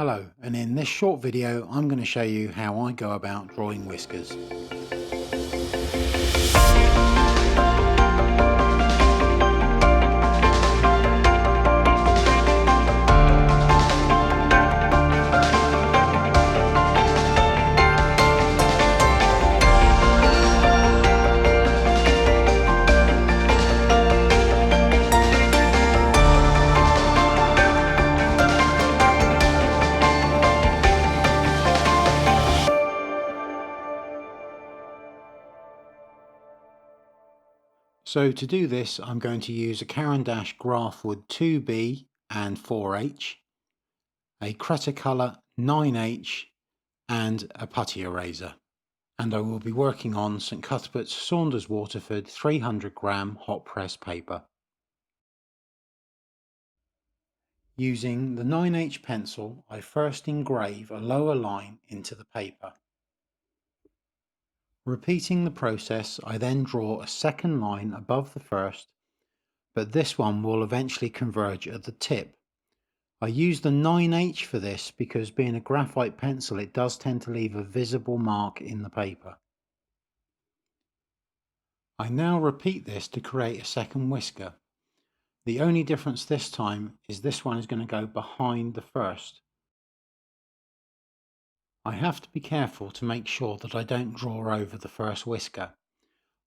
Hello, and in this short video I'm going to show you how I go about drawing whiskers. So to do this I'm going to use a Caran d'Ache Graphwood 2B and 4H, a Cretacolor 9H and a putty eraser. And I will be working on St Cuthbert's Saunders Waterford 300g hot press paper. Using the 9H pencil, I first engrave a lower line into the paper. Repeating the process, I then draw a second line above the first, but this one will eventually converge at the tip. I use the 9H for this because being a graphite pencil, it does tend to leave a visible mark in the paper. I now repeat this to create a second whisker. The only difference this time is this one is going to go behind the first. I have to be careful to make sure that I don't draw over the first whisker.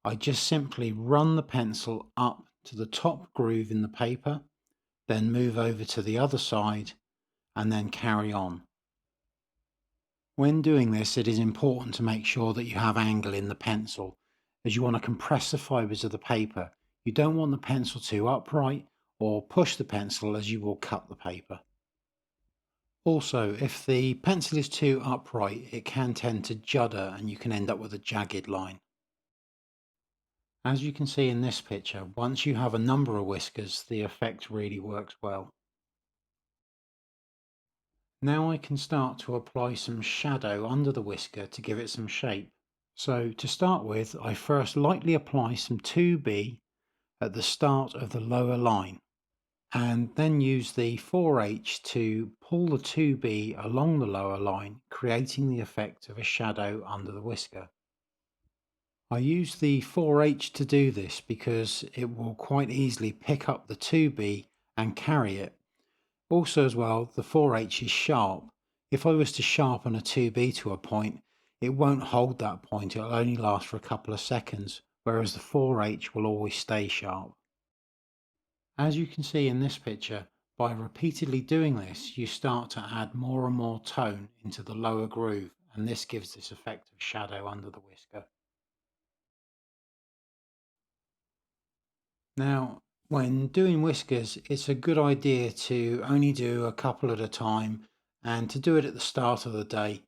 I just simply run the pencil up to the top groove in the paper, then move over to the other side and then carry on. When doing this, it is important to make sure that you have angle in the pencil, as you want to compress the fibers of the paper. You don't want the pencil too upright or push the pencil, as you will cut the paper. Also, if the pencil is too upright, it can tend to judder and you can end up with a jagged line. As you can see in this picture, once you have a number of whiskers, the effect really works well. Now I can start to apply some shadow under the whisker to give it some shape. So to start with, I first lightly apply some 2B at the start of the lower line, and then use the 4H to pull the 2B along the lower line, creating the effect of a shadow under the whisker. I use the 4H to do this because it will quite easily pick up the 2B and carry it. Also as well, the 4H is sharp. If I was to sharpen a 2B to a point, it won't hold that point, it'll only last for a couple of seconds, whereas the 4H will always stay sharp. As you can see in this picture, by repeatedly doing this, you start to add more and more tone into the lower groove, and this gives this effect of shadow under the whisker. Now, when doing whiskers, it's a good idea to only do a couple at a time and to do it at the start of the day.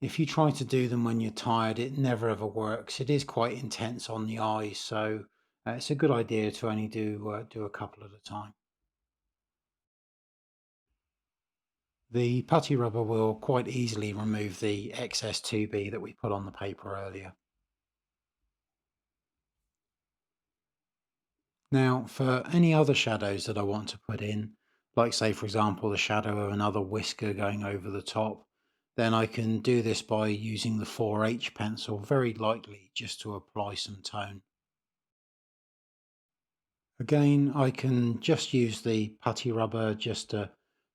If you try to do them when you're tired, it never ever works. It is quite intense on the eyes, so it's a good idea to only do a couple at a time. The putty rubber will quite easily remove the excess 2B that we put on the paper earlier. Now, for any other shadows that I want to put in, like say for example the shadow of another whisker going over the top, then I can do this by using the 4H pencil very lightly just to apply some tone. Again, I can just use the putty rubber just to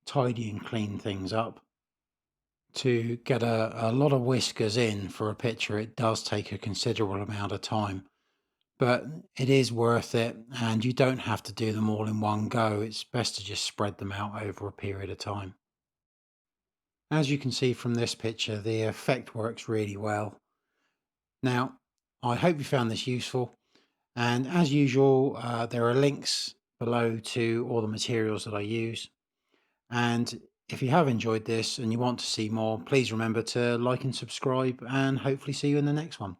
tidy and clean things up. To get a lot of whiskers in for a picture, it does take a considerable amount of time. But it is worth it, and you don't have to do them all in one go. It's best to just spread them out over a period of time. As you can see from this picture, the effect works really well. Now, I hope you found this useful, and as usual, there are links below to all the materials that I use. And if you have enjoyed this and you want to see more, please remember to like and subscribe, and hopefully see you in the next one.